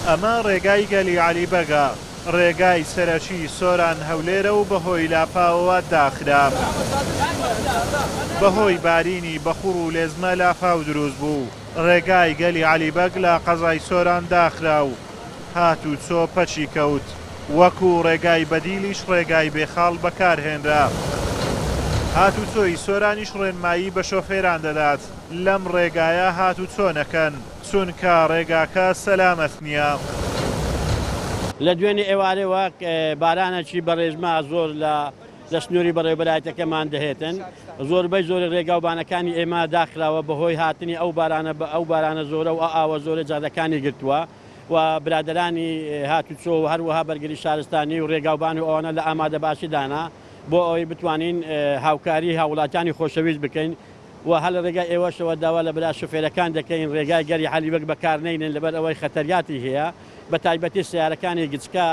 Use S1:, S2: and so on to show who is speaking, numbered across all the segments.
S1: ئەمە ڕێگای گەلی عەلیبەگە، ڕێگای سەرەکی سۆران هەولێرە و بەهۆی لاپاوەوە داخرا. بەهۆی بارینی بەخوڕ و لێزمە لافاو دروست بوو. ڕێگای گەلی عەلیبەگ لە قەزای سۆران داخرا و هات و چۆ پەچی کەوت، وەکو ڕێگای بەدیلیش ڕێگای بێخاڵ بەکارهێنرا. هات و چۆی سۆرانیش ڕێنمایی بە شۆفێران دەدات لەم ڕێگایە هات و چۆ نەکەن، چونکە ڕێگاکە سەلامەت نییە.
S2: لە دوێنێ ئێوارەوە بارانێکی بەڕێژما زۆر لە سنووری بەڕێوەبەرایەتەکەمان دەهێتن، زۆربەی زۆری ڕێگاوبانەکانی ئێمە داخراوە بەهۆی هاتنی ئەو بارانە زۆرە و ئاوە زۆرە جادەکانی گرتووە و برادرانی هاتوچۆ و هەروەها بەرگری شارستانی و ڕێگاوبان و ئەوانە لە ئامادە باشیدانا بۆ ئەوەی بتوانین هاوکاری هاوڵاتیانی خۆشەویست بکەین و هەل ڕێگای ئێوەشەوە داوا لە برا شوفێرەکان دەکەین ڕێگای گەری عەلیبەگ بەکارنەینن لەبەر ئەوەی خەتەریاتی هەیە بە تایبەتی سیارەکانی گچکە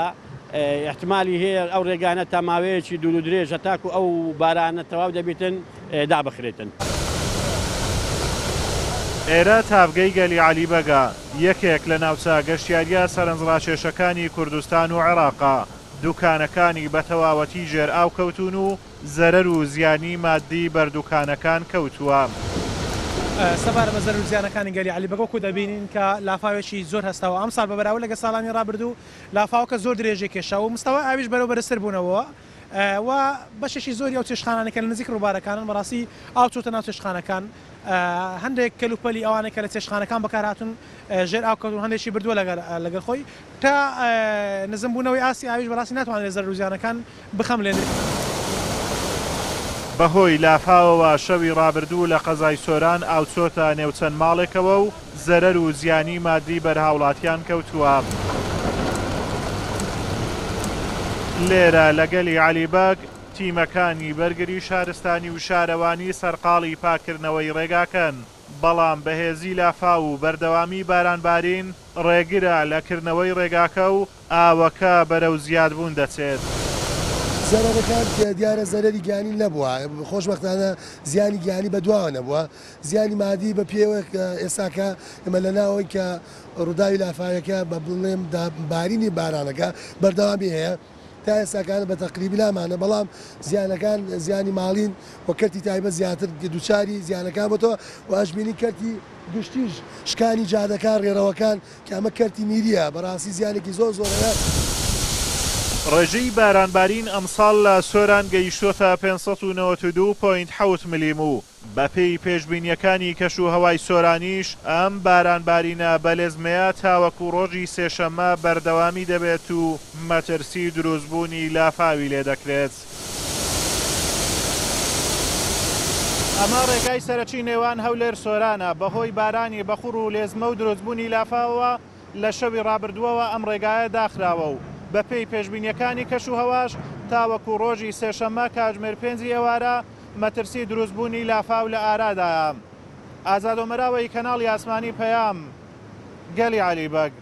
S2: احتمالی هەیە ئەو ڕێگانە تا ماوەیەکی دوور و درێژە تاکو ئەو بارانە تەواو دەبێتن دابخرێتن.
S1: ئێرە تاڤگەی گەلی عەلیبەگە یەکێک لە ناوچە گەشتیاریە سەرنجڕاکێشەکانی کوردستان و عێراقا. دوکانەکانی بە تەواوەتی ژێر ئاو کەوتون و زەرەر و زیانی مادی بەردوکانەکان کەوتووە.
S3: سەبارە بە زەرەر و زیانەکانی گەلی عەلیبەگ وەکو دەبینین کە لافاوێکی زۆر هەستاوە ئەم ساڵ بەبەراورد لەگە ساڵانی ڕابردوو لافاوەکە زۆر درێژێ کێشا و مستەوای ئاویش بەرەوبەرستر بوونەوە و بەشێکی زۆری ئەو چێشتخانانەکە لە نزیک ڕووبارەکانن بەڕاستی ئاو چۆتە ناو چێشتخانەکان. هەندێک کەلوپەلی ئەوانە کە لە چێشتخانەکان بەکار هاتون ژێر ئاوکەوتون هەندێکی بردووە لەگەڵ خۆی تا نزمبوونەوەی ئاسی ئاویش بەڕاستی ناتوانێت زەرەر و زیانەکان بخەملێنێت.
S1: بەهۆی لافاوەوە شەوی ڕابردوو لە قەزای سۆران ئاو چۆتە نێو چەند ماڵێکەوە و زەرەر و زیانی مادی بەرهاوڵاتیان کەوتووە. لێرە لە گەلی عەلیبەگ تیمەکانی بەرگری شارستانی و شارەوانی سەرقاڵی پاکردنەوەی ڕێگاکەن، بەڵام بەهێزی لافاو و بەردەوامی بارانبارین ڕێگرە لەکردنەوەی ڕێگاکە و ئاوەکە بەرەو زیادبوون دەچێت.
S4: زەرەرەکان دیارە زەرەری گیانی نەبووە، خۆشبەختانە زیانی گیانی بەدواوە نەبووە، زیانی مادی بە پێوە ئێستاکە ئەمە لە ناوەی کە ڕووداوی لافاوەکە بە بڵێم بارینی بارانەکە بەردەوامی هەیە تا ئێستاکانە بە تەقریبی نامانە، بەڵام زیانەکان زیانی ماڵین و کەرتی تایبەت زیاتر دووچاری زیانەکان بۆتەوە و ئەژبینی کەرتی گشتیش شکانی جادەکان ڕێڕەوەکان کە ئەمە کەرتی میریە بەڕاستی زیانێکی زۆر زۆرە.
S1: ڕێژەی بارانبارین ئەمساڵ لە سۆران گەیشتۆتە 592.7 ملیم و بەپێی پێشبینیەکانی کەشوهەوای سۆرانیش ئەم بارانبارینە بەلێزمەیە تاوەکو ڕۆژی سێشەممە بەردەوامی دەبێت و مەترسی دروستبوونی لافاوی لێ دەکرێت. ئەمە ڕێگای سەرەکی نێوان هەولێر سۆرانە بەهۆی بارانی بەخوڕ و لێزمە و دروستبوونی لافاوەوە لە شەوی ڕابردووەوە ئەم ڕێگایە داخراوە و بەپێی پێشبینیەکانی کەشوهەواش تاوەکو ڕۆژی سێشەممە کاتژمێر 5 ئێوارە مەترسی دروستبوونی لافاو لە ئارادایە. ئازاد و مەراوەی کەناڵی ئاسمانی پەیام، گەلی عەلیبەگ.